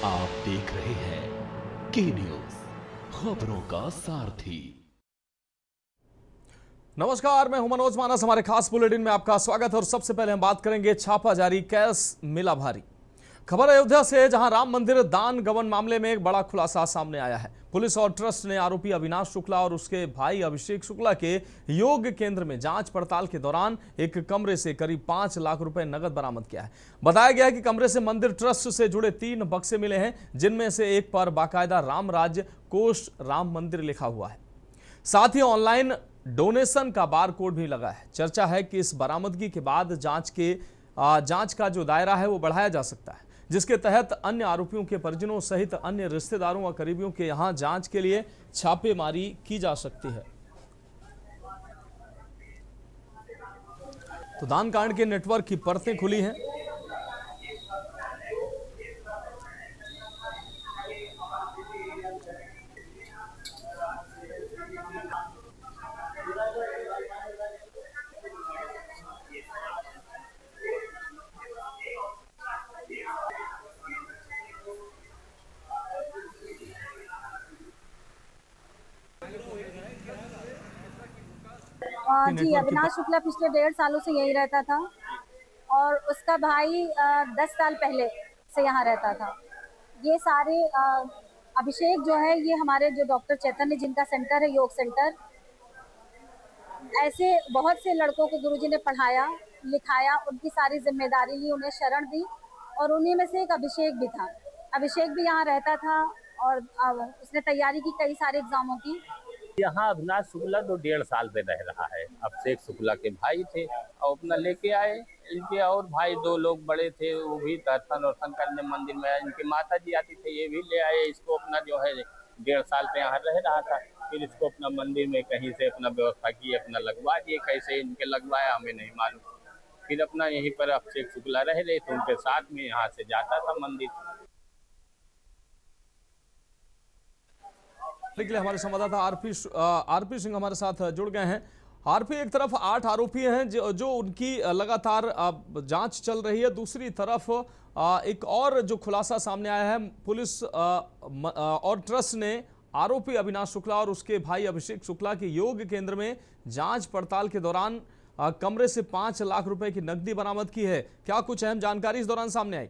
आप देख रहे हैं के न्यूज, खबरों का सारथी। नमस्कार, मैं हूं मनोज मानस। हमारे खास बुलेटिन में आपका स्वागत है और सबसे पहले हम बात करेंगे छापा जारी, कैश मिला भारी। खबर अयोध्या से, जहां राम मंदिर दान गबन मामले में एक बड़ा खुलासा सामने आया है। पुलिस और ट्रस्ट ने आरोपी अविनाश शुक्ला और उसके भाई अभिषेक शुक्ला के योग केंद्र में जांच पड़ताल के दौरान एक कमरे से करीब 5 लाख रुपए नगद बरामद किया है। बताया गया है कि कमरे से मंदिर ट्रस्ट से जुड़े 3 बक्से मिले हैं, जिनमें से एक पर बाकायदा राम राज्य कोष राम मंदिर लिखा हुआ है। साथ ही ऑनलाइन डोनेशन का बार कोड भी लगा है। चर्चा है कि इस बरामदगी के बाद जांच का जो दायरा है वो बढ़ाया जा सकता है, जिसके तहत अन्य आरोपियों के परिजनों सहित अन्य रिश्तेदारों व करीबियों के यहां जांच के लिए छापेमारी की जा सकती है। तो दान कांड के नेटवर्क की परतें खुली हैं। जी, अविनाश शुक्ला पिछले 1.5 सालों से यहीं रहता था और उसका भाई 10 साल पहले से यहाँ रहता था। ये सारे अभिषेक जो है, ये हमारे जो डॉक्टर चैतन्य जिनका सेंटर है, योग सेंटर, ऐसे बहुत से लड़कों को गुरुजी ने पढ़ाया, लिखाया, उनकी सारी जिम्मेदारी ली, उन्हें शरण दी और उन्हीं में से एक अभिषेक भी था। अभिषेक भी यहाँ रहता था और उसने तैयारी की कई सारे एग्जामों की। यहाँ अविनाश शुक्ला तो 1.5 साल पे रह रहा है। अभिषेक शुक्ला के भाई थे और अपना लेके आए। इनके और भाई 2 लोग बड़े थे, वो भी दर्शन वर्शन करने मंदिर में आए। इनकी माता जी आती थे, ये भी ले आए। इसको अपना जो है 1.5 साल पे यहाँ रह रहा था। फिर इसको अपना मंदिर में कहीं से अपना व्यवस्था की, अपना लगवा दिए। कैसे इनके लगवाया हमें नहीं मालूम। फिर अपना यहीं पर अभिषेक शुक्ला रह रहे थे, उनके साथ में यहाँ से जाता था मंदिर। के लिए हमारे संवाददाता आरपी सिंह हमारे साथ जुड़ गए हैं। आरपी, एक तरफ 8 आरोपी हैं जो उनकी लगातार जांच चल रही है, दूसरी तरफ एक और जो खुलासा सामने आया है, पुलिस और ट्रस्ट ने आरोपी अविनाश शुक्ला और उसके भाई अभिषेक शुक्ला के योग केंद्र में जांच पड़ताल के दौरान कमरे से 5 लाख रुपए की नकदी बरामद की है। क्या कुछ अहम जानकारी इस दौरान सामने आई?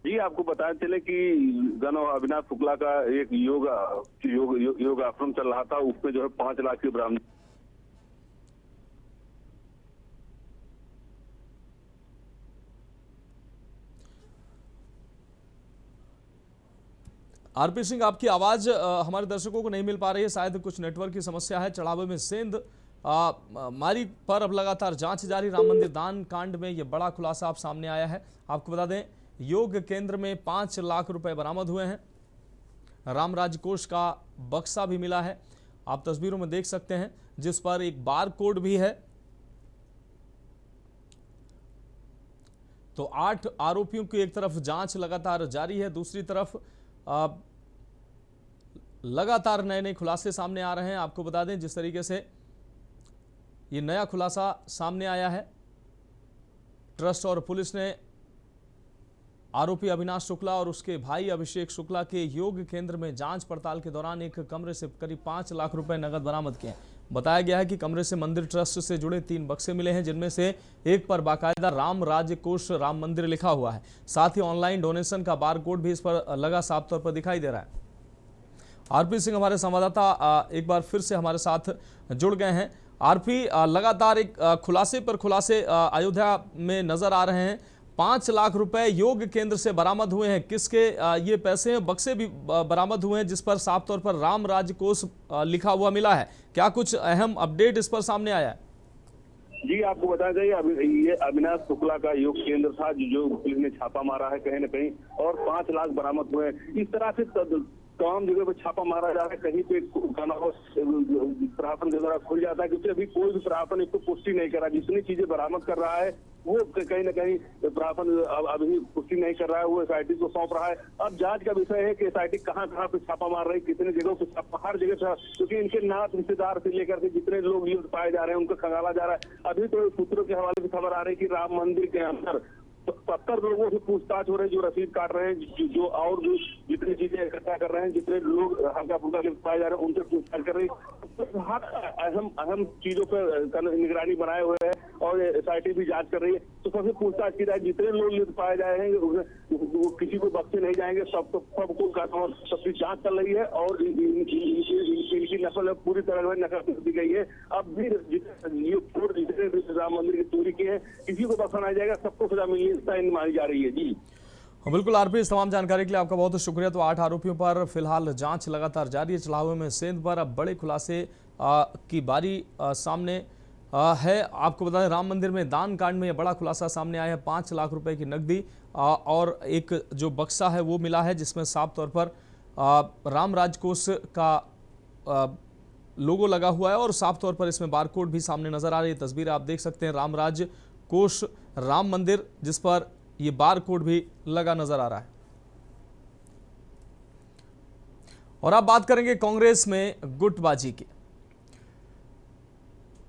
जी, आपको बताया चले कि अविनाश शुक्ला का एक योग आश्रम चल रहा था, उसमें जो है 5 लाख की बरामद। आरपी सिंह, आपकी आवाज हमारे दर्शकों को नहीं मिल पा रही है, शायद कुछ नेटवर्क की समस्या है। चढ़ावे में सेंध मारी पर अब लगातार जांच जारी। राम मंदिर दान कांड में यह बड़ा खुलासा अब सामने आया है। आपको बता दें, योग केंद्र में 5 लाख रुपए बरामद हुए हैं। राम राज्य कोष का बक्सा भी मिला है, आप तस्वीरों में देख सकते हैं, जिस पर एक बार कोड भी है। तो 8 आरोपियों की एक तरफ जांच लगातार जारी है, दूसरी तरफ लगातार नए नए खुलासे सामने आ रहे हैं। आपको बता दें, जिस तरीके से ये नया खुलासा सामने आया है, ट्रस्ट और पुलिस ने आरोपी अविनाश शुक्ला और उसके भाई अभिषेक शुक्ला के योग केंद्र में जांच पड़ताल के दौरान एक कमरे से करीब 5 लाख रुपए नगद बरामद किए। बताया गया है कि कमरे से मंदिर ट्रस्ट से जुड़े 3 बक्से मिले हैं, जिनमें से एक पर बाकायदा राम राज्य कोष राम मंदिर लिखा हुआ है। साथ ही ऑनलाइन डोनेशन का बार कोड भी इस पर लगा साफ तौर पर दिखाई दे रहा है। आरपी सिंह हमारे संवाददाता एक बार फिर से हमारे साथ जुड़ गए हैं। आरपी, लगातार एक खुलासे पर खुलासे अयोध्या में नजर आ रहे हैं। 5 लाख रुपए योग केंद्र से बरामद हुए हैं। किसके ये पैसे हैं? बक्से भी बरामद हुए हैं, जिस पर साफ तौर पर राम राज्य कोष लिखा हुआ मिला है। क्या कुछ अहम अपडेट इस पर सामने आया है? जी, आपको बताया जाए, ये अविनाश शुक्ला का योग केंद्र था जो पुलिस ने छापा मारा है कहीं न कहीं, और 5 लाख बरामद हुए हैं। इस तरह से तमाम जगह पर छापा मारा जा रहा है। कहीं पे प्रशासन के द्वारा खुल जाता है, क्योंकि अभी कोई भी प्रशासन इसको पुष्टि नहीं कर रहा। जितनी चीजें बरामद कर रहा है वो कहीं न कहीं प्रशासन अभी पुष्टि नहीं कर रहा है, वो एसआईटी को सौंप रहा है। अब जांच का विषय है कि एसआईटी कहाँ पे छापा मार रही है, कितने जगहों पे छापा, हर जगह था, क्योंकि इनके नात रिश्तेदार से लेकर के जितने लोग पाए जा रहे हैं उनको खंगाला जा रहा है। अभी तो सूत्रों के हवाले से खबर आ रही है कि राम मंदिर के अंदर 70 लोगों से पूछताछ हो रही है जो रसीद काट रहे हैं, जो और जो जितनी चीजें इकट्ठा कर रहे हैं, जितने लोग हल्का फुल्का पाए जा रहे हैं उनसे पूछताछ कर रही है। तो हर अहम चीजों पर निगरानी बनाए हुए है और SIT भी जांच कर रही है। तो सबसे पूछताछ की जाए, जितने लोग लिप्त पाए जाएंगे किसी को बख्शे नहीं जाएंगे, सबकी जांच चल रही है और इनकी नकल पूरी तरह से नकल कर दी गई है। अब भी जितने राम मंदिर की चोरी की है किसी को बख्शा नहीं जाएगा, सबको सजा मिलनी मानी जा रही है। जी बिल्कुल आरपी, इस तमाम जानकारी के लिए आपका बहुत शुक्रिया। तो 8 आरोपियों पर फिलहाल जांच लगातार जारी है। चढ़ावे में सेंध पर अब बड़े खुलासे की बारी सामने है। आपको बता दें, राम मंदिर में दान कांड में यह बड़ा खुलासा सामने आया है। 5 लाख रुपए की नकदी और एक जो बक्सा है वो मिला है, जिसमें साफ तौर पर राम राजकोष का लोगो लगा हुआ है और साफ तौर पर इसमें बारकोड भी सामने नजर आ रही है। तस्वीर आप देख सकते हैं, राम राजकोष राम मंदिर, जिस पर यह बारकोड भी लगा नजर आ रहा है। और अब बात करेंगे कांग्रेस में गुटबाजी की।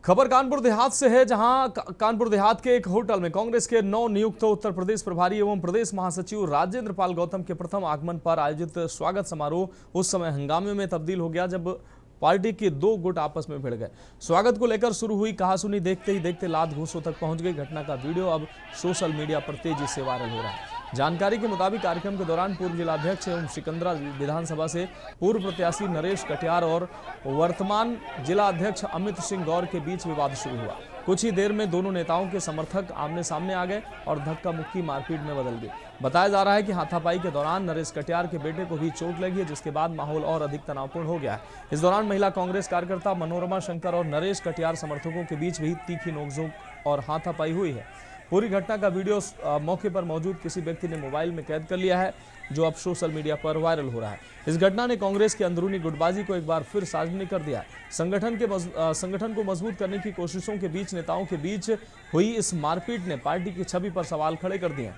खबर कानपुर देहात से है, जहां कानपुर देहात के एक होटल में कांग्रेस के नव नियुक्त उत्तर प्रदेश प्रभारी एवं प्रदेश महासचिव राजेंद्र पाल गौतम के प्रथम आगमन पर आयोजित स्वागत समारोह उस समय हंगामे में तब्दील हो गया जब पार्टी के 2 गुट आपस में भिड़ गए। स्वागत को लेकर शुरू हुई कहासुनी देखते ही देखते लात घूंसों तक पहुंच गई। घटना का वीडियो अब सोशल मीडिया पर तेजी से वायरल हो रहा है। जानकारी के मुताबिक कार्यक्रम के दौरान पूर्व जिलाध्यक्ष एवं सिकंदरा विधानसभा से पूर्व प्रत्याशी नरेश कटियार और वर्तमान जिला अध्यक्ष अमित सिंह गौर के बीच विवाद शुरू हुआ। कुछ ही देर में दोनों नेताओं के समर्थक आमने सामने आ गए और धक्का मुक्की मारपीट में बदल गई। बताया जा रहा है कि हाथापाई के दौरान नरेश कटियार के बेटे को भी चोट लगी है, जिसके बाद माहौल और अधिक तनावपूर्ण हो गया है। इस दौरान महिला कांग्रेस कार्यकर्ता मनोरमा शंकर और नरेश कटियार समर्थकों के बीच भी तीखी नोकझोंक और हाथापाई हुई है। पूरी घटना का वीडियो मौके पर मौजूद किसी व्यक्ति ने मोबाइल में कैद कर लिया है, जो अब सोशल मीडिया पर वायरल हो रहा है। इस घटना ने कांग्रेस की अंदरूनी गुटबाजी को एक बार फिर सार्वजनिक कर दिया है। संगठन को मजबूत करने की कोशिशों के बीच नेताओं के बीच हुई इस मारपीट ने पार्टी की छवि पर सवाल खड़े कर दिए।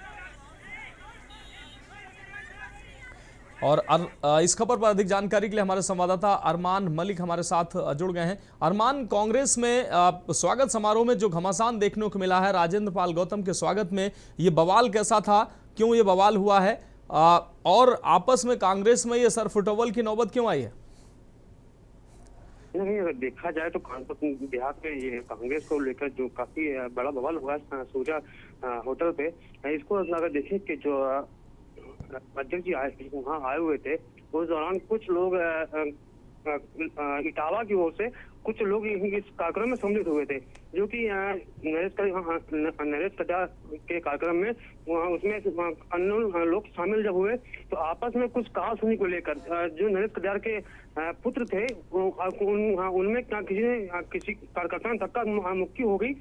और इस खबर पर अधिक जानकारी के लिए हमारे संवाददाता अरमान मलिक हमारे साथ जुड़ गए हैं। अरमान, कांग्रेस में स्वागत समारोह में जो घमासान देखने को मिला है राजेंद्र पाल गौतम के स्वागत में, ये बवाल कैसा था, क्यों ये बवाल हुआ है और आपस में कांग्रेस में ये सरफुटबल की नौबत क्यों आई है? नहीं, अगर देखा जाए तो कानपुर देहात में ये कांग्रेस को लेकर जो काफी बड़ा बवाल हुआ सूर्या होटल पे, इसको अगर देखें कि जो अध्यक्ष जी वहाँ आए हुए थे, उस दौरान कुछ लोग इटावा की ओर से कुछ लोग इस कार्यक्रम में सम्मिलित हुए थे, जो कि नरेश कटियार के कार्यक्रम में उसमें अन्य लोग शामिल जब हुए तो आपस में कुछ कहासुनी को लेकर जो नरेश कटियार के पुत्र थे उनमें किसी कार्यकर्ता ने धक्का मुक्की हो गई,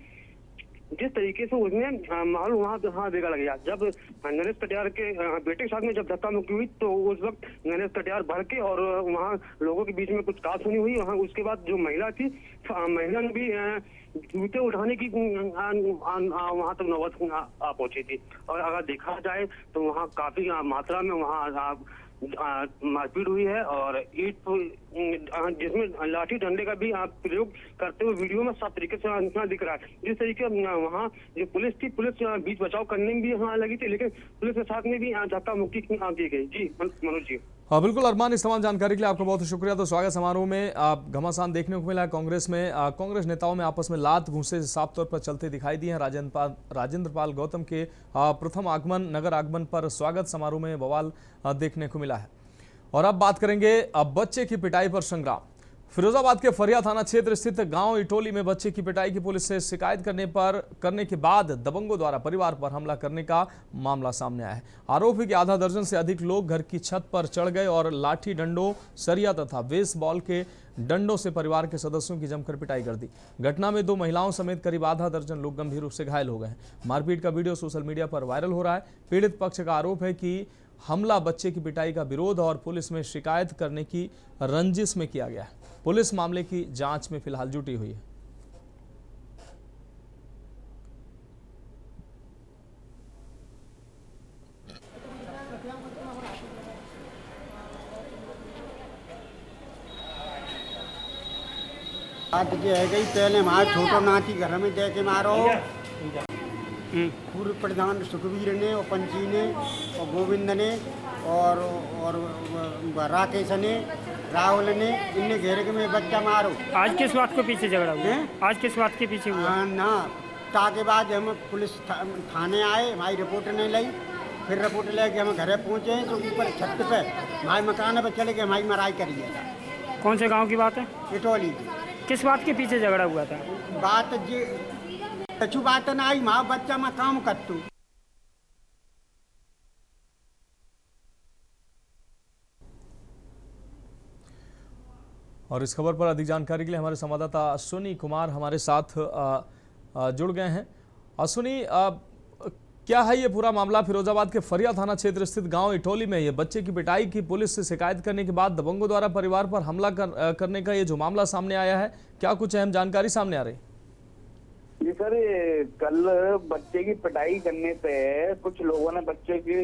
जिस तरीके से उसमें माहौल वहाँ बिगड़ गया। जब नरेश कटियार के बेटे के साथ में जब धक्का मुक्की हुई तो उस वक्त नरेश कटियार भड़के और वहाँ लोगों के बीच में कुछ कहासुनी हुई। उसके बाद जो महिला थी, महिला ने भी जूते उठाने की वहाँ तक नौबत पहुंची थी। और अगर देखा जाए तो वहाँ काफी मात्रा में वहाँ मारपीट हुई है और ईट जिसमें लाठी डंडे का भी प्रयोग करते हुए वीडियो में साफ तरीके से दिख रहा है। जिस तरीके वहाँ जो पुलिस थी, पुलिस बीच बचाव करने में भी लगी थी, लेकिन पुलिस के साथ में भी धक्का मुक्की की गई। जी मनोज जी। हाँ बिल्कुल अरमान, इस तमाम जानकारी के लिए आपका बहुत शुक्रिया। तो स्वागत समारोह में घमासान देखने को मिला है। कांग्रेस में कांग्रेस नेताओं में आपस में लात घूंसे साफ तौर पर चलते दिखाई दिए हैं। राजेंद्र पाल गौतम के प्रथम आगमन नगर आगमन पर स्वागत समारोह में बवाल देखने को मिला है। और अब बात करेंगे बच्चे की पिटाई पर संग्राम। फिरोजाबाद के फरिया थाना क्षेत्र स्थित गांव इटोली में बच्चे की पिटाई की पुलिस से शिकायत करने के बाद दबंगों द्वारा परिवार पर हमला करने का मामला सामने आया है। आरोप है कि आधा दर्जन से अधिक लोग घर की छत पर चढ़ गए और लाठी डंडों, सरिया तथा बेसबॉल के डंडों से परिवार के सदस्यों की जमकर पिटाई कर दी। घटना में 2 महिलाओं समेत करीब आधा दर्जन लोग गंभीर रूप से घायल हो गए हैं। मारपीट का वीडियो सोशल मीडिया पर वायरल हो रहा है। पीड़ित पक्ष का आरोप है कि हमला बच्चे की पिटाई का विरोध और पुलिस में शिकायत करने की रंजिश में किया गया है। पुलिस मामले की जांच में फिलहाल जुटी हुई है। बात ये है गई, पहले हमारे छोटो नाती घर में दे के मारो, पूर्व प्रधान सुखबीर ने और पंची ने और गोविंद ने और राकेश ने, राहुल ने, इनने घेरे के में बच्चा मारो। आज किस बात को पीछे झगड़ा हुआ? आज किस बात के पीछे हुआ? ना ताके बाद हम पुलिस थाने आए, हमारी रिपोर्ट नहीं ली। फिर रिपोर्ट लेके हम घरे पहुँचे तो ऊपर छत पे हमारे मकान पर चले गए, हमारी मराई करिए। कौन से गांव की बात है? इटौली। किस बात के पीछे झगड़ा हुआ था? बात जी अच्छी बात ना आई, माँ बच्चा मैं काम करतू। और इस खबर पर अधिक जानकारी के लिए हमारे संवाददाता अश्विनी कुमार हमारे साथ जुड़ गए हैं। अश्विनी, क्या है ये पूरा मामला? फिरोजाबाद के फरिया थाना क्षेत्र स्थित गांव इटौली में ये बच्चे की पिटाई की पुलिस से शिकायत करने के बाद दबंगों द्वारा परिवार पर हमला करने का ये जो मामला सामने आया है, क्या कुछ अहम जानकारी सामने आ रही? जी सर, कल बच्चे की पिटाई करने पे कुछ लोगों ने बच्चे की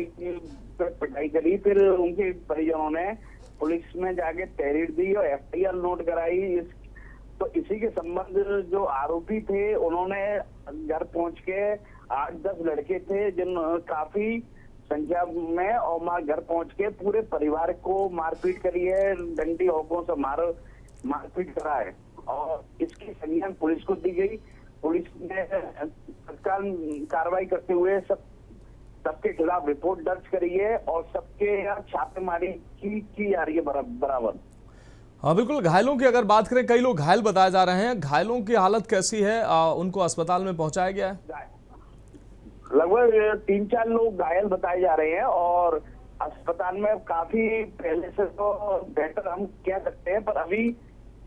पिटाई करी, फिर उनके परिजनों ने पुलिस में जाके तहरीर दी और FIR नोट कराई। तो इसी के संबंध जो आरोपी थे उन्होंने घर पहुंच के 8-10 लड़के थे जिन काफी संख्या में, और घर पहुंच के पूरे परिवार को मारपीट करी है, डंडी होकों से मारपीट करा है और इसकी संज्ञान पुलिस को दी गई। पुलिस ने तत्काल कार्रवाई करते हुए सबके खिलाफ रिपोर्ट दर्ज करी है और सबके यहाँ छापेमारी की जा रही है बराबर। हाँ बिल्कुल। घायलों की अगर बात करें, कई लोग घायल बताए जा रहे हैं, घायलों की हालत कैसी है? उनको अस्पताल में पहुंचाया गया है? लगभग 3-4 लोग घायल बताए जा रहे हैं और अस्पताल में काफी पहले से तो बेहतर हम कह सकते हैं, पर अभी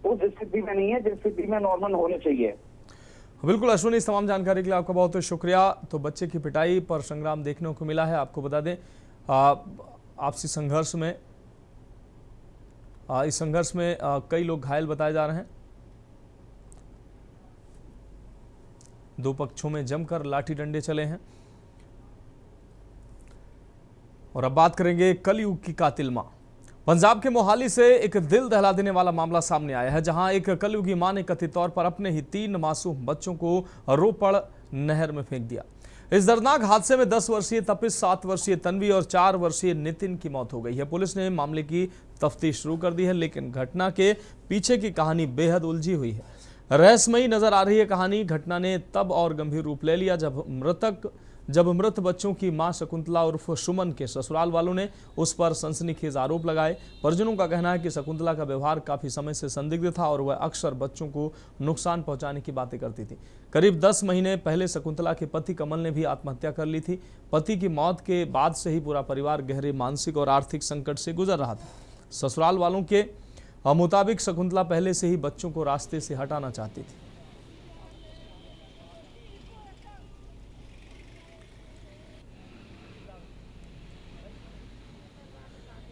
उस स्थिति में नहीं है जिस स्थिति में नॉर्मल होनी चाहिए। बिल्कुल अश्विनी, इस तमाम जानकारी के लिए आपका बहुत बहुत शुक्रिया। तो बच्चे की पिटाई पर संग्राम देखने को मिला है। आपको बता दें आपसी संघर्ष में इस संघर्ष में कई लोग घायल बताए जा रहे हैं। दो पक्षों में जमकर लाठी डंडे चले हैं। और अब बात करेंगे कलयुग की कातिल मां। पंजाब के मोहाली से एक दिल दहला देने वाला मामला सामने आया है, जहां एक कलयुगी मां ने कथित तौर पर अपने ही 3 मासूम बच्चों को रोपड़ नहर में फेंक दिया। इस दर्दनाक हादसे में 10 वर्षीय तपिश, 7 वर्षीय तन्वी और 4 वर्षीय नितिन की मौत हो गई है। पुलिस ने मामले की तफ्तीश शुरू कर दी है, लेकिन घटना के पीछे की कहानी बेहद उलझी हुई है। रहस्यमयी नजर आ रही है कहानी। घटना ने तब और गंभीर रूप ले लिया जब मृत बच्चों की मां शकुंतला उर्फ सुमन के ससुराल वालों ने उस पर सनसनीखेज आरोप लगाए। परिजनों का कहना है कि शकुंतला का व्यवहार काफी समय से संदिग्ध था और वह अक्सर बच्चों को नुकसान पहुंचाने की बातें करती थी। करीब 10 महीने पहले शकुंतला के पति कमल ने भी आत्महत्या कर ली थी। पति की मौत के बाद से ही पूरा परिवार गहरे मानसिक और आर्थिक संकट से गुजर रहा था। ससुराल वालों के मुताबिक शकुंतला पहले से ही बच्चों को रास्ते से हटाना चाहती थी।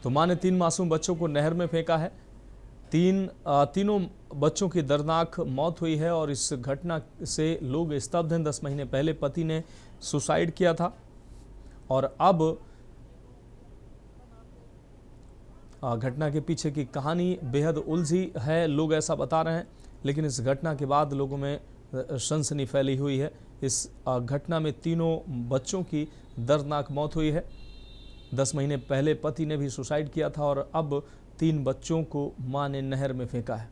तो मां ने 3 मासूम बच्चों को नहर में फेंका है। तीनों बच्चों की दर्दनाक मौत हुई है और इस घटना से लोग स्तब्ध हैं। 10 महीने पहले पति ने सुसाइड किया था और अब घटना के पीछे की कहानी बेहद उलझी है, लोग ऐसा बता रहे हैं। लेकिन इस घटना के बाद लोगों में सनसनी फैली हुई है। इस घटना में तीनों बच्चों की दर्दनाक मौत हुई है। 10 महीने पहले पति ने भी सुसाइड किया था और अब 3 बच्चों को मां ने नहर में फेंका है।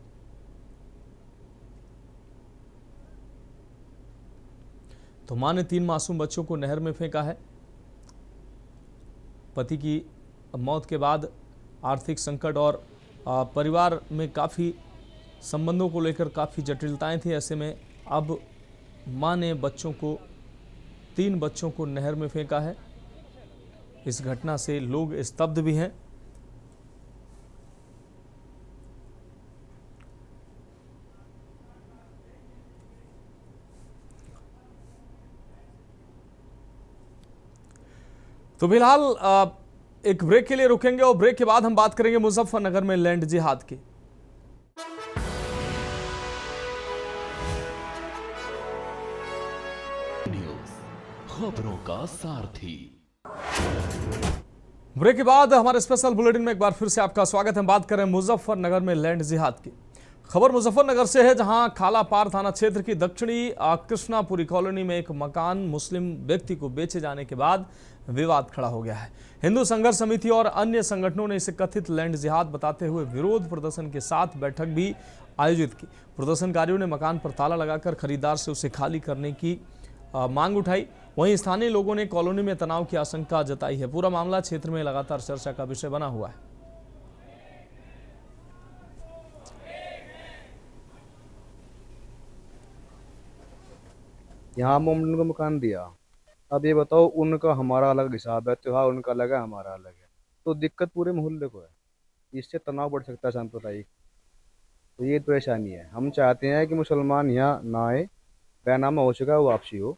तो मां ने 3 मासूम बच्चों को नहर में फेंका है। पति की मौत के बाद आर्थिक संकट और परिवार में काफ़ी संबंधों को लेकर काफ़ी जटिलताएं थी। ऐसे में अब मां ने 3 बच्चों को नहर में फेंका है। इस घटना से लोग स्तब्ध भी हैं। तो फिलहाल एक ब्रेक के लिए रुकेंगे और ब्रेक के बाद हम बात करेंगे मुजफ्फरनगर में लैंड जिहाद की। न्यूज़ खबरों का सारथी। ब्रेक के बाद हमारे स्पेशल बुलेटिन में एक बार फिर से आपका स्वागत है। बात करें मुजफ्फरनगर में लैंड जिहाद की। खबर मुजफ्फरनगर से है, जहां खालापार थाना क्षेत्र की दक्षिणी कृष्णापुरी कॉलोनी में एक मकान मुस्लिम व्यक्ति को बेचे जाने के बाद विवाद खड़ा हो गया है। हिंदू संघर्ष समिति और अन्य संगठनों ने इसे कथित लैंड जिहाद बताते हुए विरोध प्रदर्शन के साथ बैठक भी आयोजित की। प्रदर्शनकारियों ने मकान पर ताला लगाकर खरीदार से उसे खाली करने की मांग उठाई। वहीं स्थानीय लोगों ने कॉलोनी में तनाव की आशंका जताई है। पूरा मामला क्षेत्र में लगातार चर्चा का विषय बना हुआ है। यहाँ मोमडन को मकान दिया, अब ये बताओ उनका हमारा अलग हिसाब है, त्योहार उनका अलग है, हमारा अलग है, तो दिक्कत पूरे मोहल्ले को है। इससे तनाव बढ़ सकता है सांप्रदायिक, तो ये परेशानी है। हम चाहते हैं कि मुसलमान यहाँ ना आए, बैनामा हो चुका है, वो वापसी हो।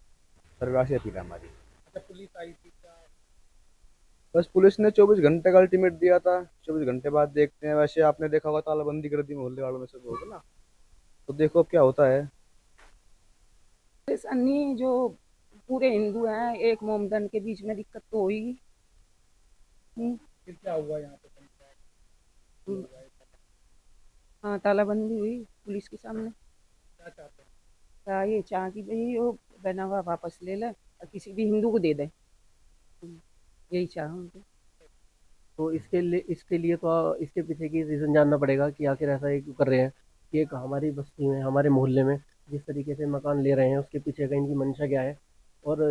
सरकार से अपील है हमारी। पुलिस आई थी क्या? बस पुलिस ने 24 घंटे का अल्टीमेट दिया था, 24 घंटे बाद देखते हैं। वैसे आपने देखा होगा तालाबंदी कर दी मोहल्ले वालों में सब होगा ना, तो देखो अब क्या होता है। अन्य जो पूरे हिंदू हैं, एक मोमडन के बीच में दिक्कत तो होगी। फिर क्या हुआ यहाँ पे? हाँ, तालाबंदी हुई पुलिस के सामने। क्या चाहते हैं? क्या ये चाह कि भाई वो बनावा वापस ले ले और किसी भी हिंदू को दे दे, यही चाह उनको। तो इसके लिए तो इसके पीछे की रीज़न जानना पड़ेगा कि आखिर ऐसा ये क्यों कर रहे हैं कि एक हमारी बस्ती में, हमारे मोहल्ले में जिस तरीके से मकान ले रहे हैं, उसके पीछे का इनकी मंशा क्या है। और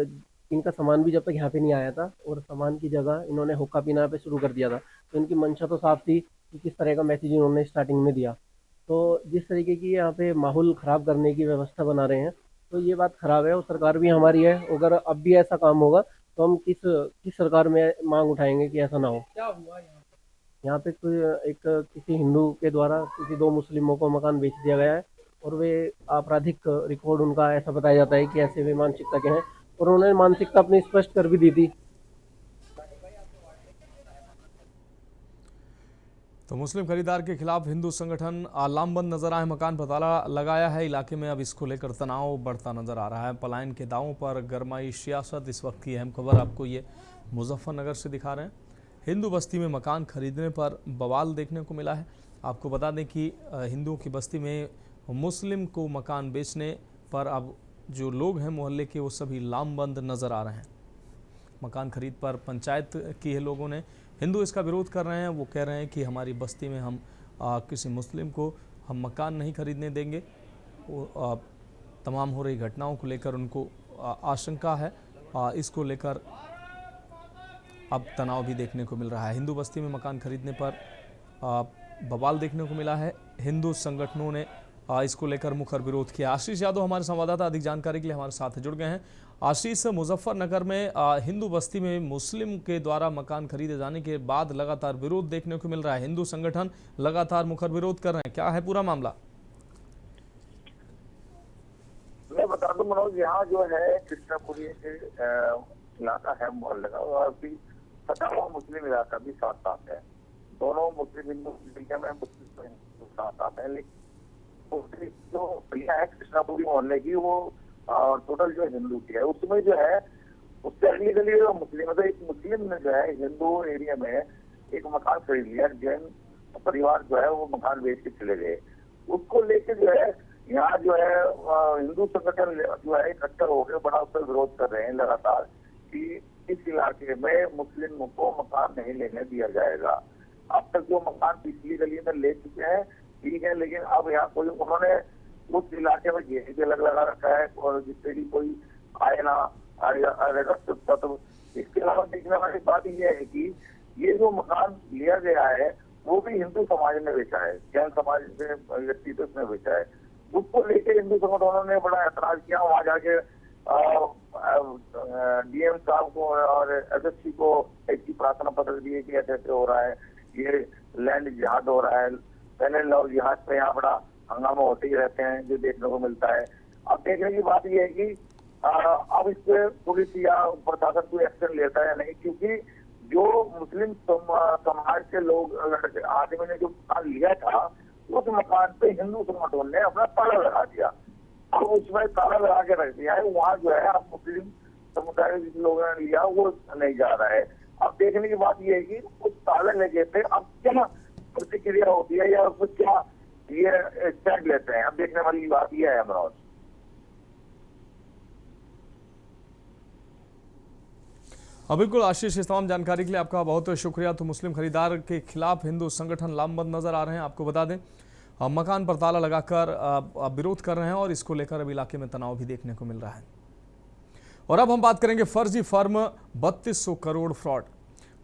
इनका सामान भी जब तक यहाँ पे नहीं आया था और सामान की जगह इन्होंने हुक्का पीना पे शुरू कर दिया था, तो इनकी मंशा तो साफ थी कि किस तरह का मैसेज इन्होंने स्टार्टिंग में दिया। तो जिस तरीके की यहाँ पे माहौल ख़राब करने की व्यवस्था बना रहे हैं, तो ये बात ख़राब है। और सरकार भी हमारी है, अगर अब भी ऐसा काम होगा तो हम किस सरकार में मांग उठाएंगे कि ऐसा ना हो। क्या हुआ यहाँ पे किसी हिंदू के द्वारा किसी 2 मुस्लिमों को मकान बेच दिया गया है और वे आपराधिक रिकॉर्ड उनका ऐसा बताया जाता है कि ऐसे वे मानसिकता के हैं, और उन्होंने मानसिकता अपनी स्पष्ट कर भी दी थी। तो मुस्लिम खरीदार के खिलाफ हिंदू संगठन लामबंद नजर आए, मकान पर ताला लगाया है। इलाके में अब इसको लेकर तनाव बढ़ता नजर आ रहा है। पलायन के दावों पर गरमाई सियासत, इस वक्त की अहम खबर आपको ये मुजफ्फरनगर से दिखा रहे हैं। हिंदू बस्ती में मकान खरीदने पर बवाल देखने को मिला है। आपको बता दें कि हिंदुओं की बस्ती में मुस्लिम को मकान बेचने पर अब जो लोग हैं मोहल्ले के, वो सभी लामबंद नज़र आ रहे हैं। मकान खरीद पर पंचायत की है लोगों ने, हिंदू इसका विरोध कर रहे हैं। वो कह रहे हैं कि हमारी बस्ती में हम किसी मुस्लिम को हम मकान नहीं खरीदने देंगे। वो तमाम हो रही घटनाओं को लेकर उनको आशंका है। इसको लेकर अब तनाव भी देखने को मिल रहा है। हिंदू बस्ती में मकान खरीदने पर बवाल देखने को मिला है। हिंदू संगठनों ने इसको लेकर मुखर विरोध किया। आशीष यादव हमारे संवाददाता अधिक जानकारी के लिए हमारे साथ जुड़ गए हैं। आशीष, मुजफ्फरनगर में हिंदू बस्ती में मुस्लिम के द्वारा मकान खरीदे जाने के बाद लगातार विरोध देखने को मिल रहा है। हिंदू संगठन लगातार मुखर विरोध कर रहे हैं, क्या है पूरा मामला? मैं बता दूं मनोज, यहाँ जो है कृष्णापुरी इलाका है मोहल्ले का, और भी सटा हुआ मुस्लिम इलाका भी साथ साथ है। दोनों मुस्लिम हिंदू में मुस्लिम साथ आते हैं, लेकिन जो भैया है कृष्णापुरी मोहल्ले की, वो टोटल जो हिंदू की है, उसमें जो है उससे अगली गली मुस्लिम, मतलब एक मुस्लिम ने जो है हिंदू एरिया में एक मकान खरीद लिया। जैन परिवार जो है वो मकान बेच के चले गए। उसको लेके जो है यहाँ जो है हिंदू संगठन जो है इकट्ठा हो गए, बड़ा उसका विरोध कर रहे हैं लगातार कि इस इलाके में मुस्लिमों को मकान नहीं लेने दिया जाएगा। अब तक जो मकान पिछली गली में ले चुके हैं ठीक है, लेकिन अब यहाँ कोई उन्होंने उस इलाके में घेरे भी अलग लगा रखा है, और जिससे कि कोई आए ना तत्व। इसके अलावा देखने वाली बात यह है कि ये जो मकान लिया गया है वो भी हिंदू समाज ने बेचा है, जैन समाज से व्यक्ति तो उसने बेचा है। उसको लेकर हिंदू संगठनों ने बड़ा ऐतराज किया। वहां जाके डीएम साहब को और एसएसपी को एक प्रार्थना पत्र दिए कि ऐसे हो रहा है, ये लैंड जिहाद हो रहा है। पहले लव जिहाद पे यहाँ बड़ा हंगामा होते ही रहते हैं, जो देखने को मिलता है। अब देखने की बात यह है कि अब इस पे पुलिस या प्रशासन कोई एक्शन लेता है नहीं, क्योंकि जो मुस्लिम समाज के लोग आदमी ने जो मकान लिया था, उस मकान पे हिंदू संगठन ने अपना ताला लगा दिया। अब उसमें ताला लगा के रख दिया है। वहाँ जो है अब मुस्लिम समुदाय के जिन लोगों ने लिया वो नहीं जा रहा है। अब देखने की बात यह है कि उस ताले लगे पे अब क्या प्रतिक्रिया होती है, या उसमें क्या ये स्टैंड लेते हैं। अब देखने वाली बात यह है अमरोज। बिल्कुल आशीष, इस तमाम जानकारी के लिए आपका बहुत शुक्रिया। तो मुस्लिम खरीदार के खिलाफ हिंदू संगठन लामबंद नजर आ रहे हैं। आपको बता दें मकान पर ताला लगाकर विरोध कर रहे हैं और इसको लेकर अब इलाके में तनाव भी देखने को मिल रहा है। और अब हम बात करेंगे फर्जी फर्म 3200 करोड़ फ्रॉड।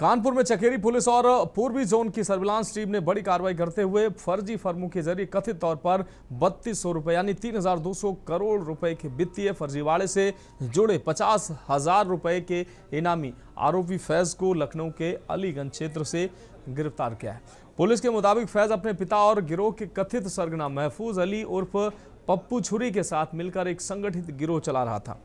कानपुर में चकेरी पुलिस और पूर्वी जोन की सर्विलांस टीम ने बड़ी कार्रवाई करते हुए फर्जी फर्मों के जरिए कथित तौर पर 3200 रुपए यानी 3200 करोड़ रुपए के वित्तीय फर्जीवाड़े से जुड़े 50,000 रुपए के इनामी आरोपी फैज को लखनऊ के अलीगंज क्षेत्र से गिरफ्तार किया है। पुलिस के मुताबिक फैज अपने पिता और गिरोह के कथित सरगना महफूज अली उर्फ पप्पू छुरी के साथ मिलकर एक संगठित गिरोह चला रहा था।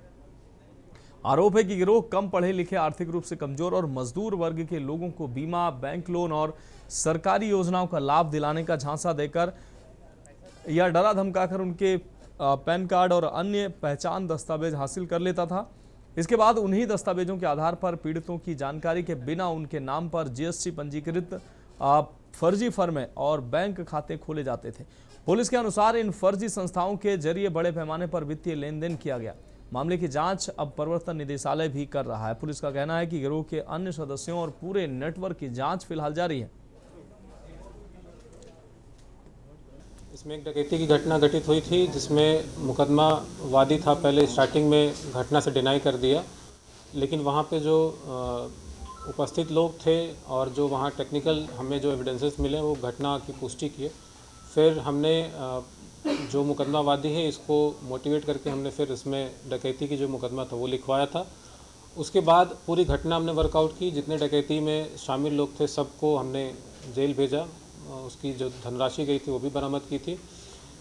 आरोप है कि गिरोह कम पढ़े लिखे, आर्थिक रूप से कमजोर और मजदूर वर्ग के लोगों को बीमा, बैंक लोन और सरकारी योजनाओं का लाभ दिलाने का झांसा देकर या डरा धमकाकर उनके पैन कार्ड और अन्य पहचान दस्तावेज हासिल कर लेता था। इसके बाद उन्हीं दस्तावेजों के आधार पर पीड़ितों की जानकारी के बिना उनके नाम पर जीएसटी पंजीकृत फर्जी फर्में और बैंक खाते खोले जाते थे। पुलिस के अनुसार इन फर्जी संस्थाओं के जरिए बड़े पैमाने पर वित्तीय लेन देन किया गया। मामले की जांच अब प्रवर्तन निदेशालय भी कर रहा है। पुलिस का कहना है कि गिरोह के अन्य सदस्यों और पूरे नेटवर्क की जांच फिलहाल जारी है। इसमें एक डकैती की घटना घटित हुई थी जिसमें मुकदमा वादी था। पहले स्टार्टिंग में घटना से डिनाई कर दिया, लेकिन वहाँ पे जो उपस्थित लोग थे और जो वहाँ टेक्निकल हमें जो एविडेंसेस मिले वो घटना की पुष्टि किए। फिर हमने जो मुकदमा वादी है इसको मोटिवेट करके हमने फिर इसमें डकैती की जो मुकदमा था वो लिखवाया था। उसके बाद पूरी घटना हमने वर्कआउट की। जितने डकैती में शामिल लोग थे सबको हमने जेल भेजा। उसकी जो धनराशि गई थी वो भी बरामद की थी।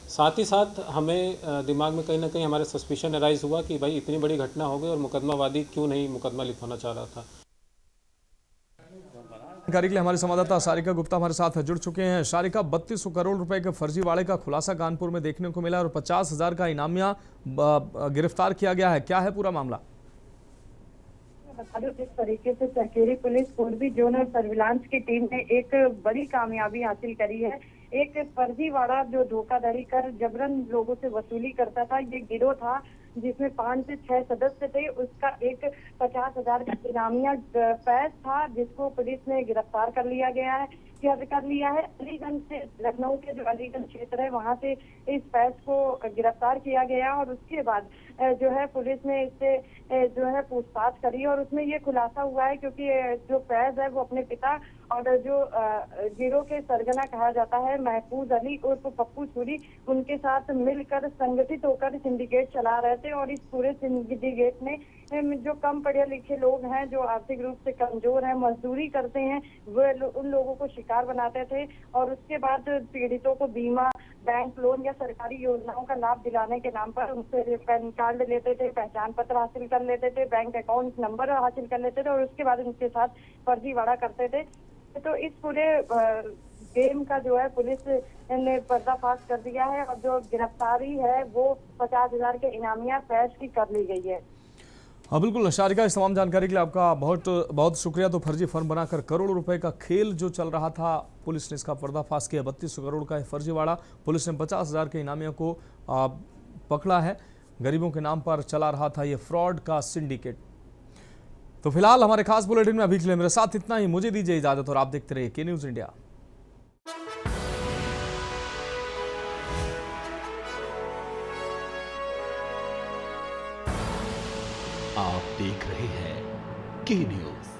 साथ ही साथ हमें दिमाग में कहीं ना कहीं हमारे सस्पिशन अराइज हुआ कि भाई इतनी बड़ी घटना हो गई और मुकदमा वादी क्यों नहीं मुकदमा लिखवाना चाह रहा था। जानकारी के लिए हमारे संवाददाता सारिका गुप्ता हमारे साथ जुड़ चुके हैं। सारिका, 3200 करोड़ रुपए के फर्जीवाड़े का खुलासा कानपुर में देखने को मिला और 50,000 का इनामिया गिरफ्तार किया गया है। क्या है पूरा मामला? बता दो, जिस तरीके से चकेरी पुलिस पूर्वी जोन और सर्विलांस की टीम ने एक बड़ी कामयाबी हासिल करी है। एक फर्जीवाड़ा जो धोखाधड़ी कर जबरन लोगों से वसूली करता था, ये गिरोह था जिसमें 5 से 6 सदस्य थे। उसका एक 50,000 का इनामिया फैज था जिसको पुलिस ने गिरफ्तार कर लिया है। अलीगंज से, लखनऊ के जो अलीगंज क्षेत्र है वहां से इस फैज को गिरफ्तार किया गया और उसके बाद जो है पुलिस ने इससे जो है पूछताछ करी और उसमें ये खुलासा हुआ है क्योंकि जो फैज है वो अपने पिता और जो गिरोह के सरगना कहा जाता है महफूज अली उर्फ पप्पू छुरी, उनके साथ मिलकर संगठित होकर सिंडिकेट चला रहे थे। और इस पूरे सिंडिकेट में जो कम पढ़े लिखे लोग हैं, जो आर्थिक रूप से कमजोर हैं, मजदूरी करते हैं, वो उन लोगों को शिकार बनाते थे और उसके बाद पीड़ितों को बीमा, बैंक लोन या सरकारी योजनाओं का लाभ दिलाने के नाम पर उनसे पैन कार्ड लेते थे, पहचान पत्र हासिल कर लेते थे, बैंक अकाउंट नंबर हासिल कर लेते थे और उसके बाद उनके साथ फर्जीवाड़ा करते थे। तो इस पूरे गेम का जो है पुलिस ने पर्दाफाश कर दिया है और जो गिरफ्तारी है वो 50,000 के इनामिया फैज की कर ली गई है। हाँ बिल्कुल शारिका, इस तमाम जानकारी के लिए आपका बहुत बहुत शुक्रिया। तो फर्जी फर्म बनाकर करोड़ों रुपए का खेल जो चल रहा था, पुलिस ने इसका पर्दाफाश किया। 3200 करोड़ का फर्जीवाड़ा, पुलिस ने 50,000 के इनामिया को पकड़ा है। गरीबों के नाम पर चला रहा था ये फ्रॉड का सिंडिकेट। तो फिलहाल हमारे खास बुलेटिन में अभी के लिए मेरे साथ इतना ही। मुझे दीजिए इजाजत और आप देखते रहिए के न्यूज़ इंडिया। आप देख रहे हैं के न्यूज़।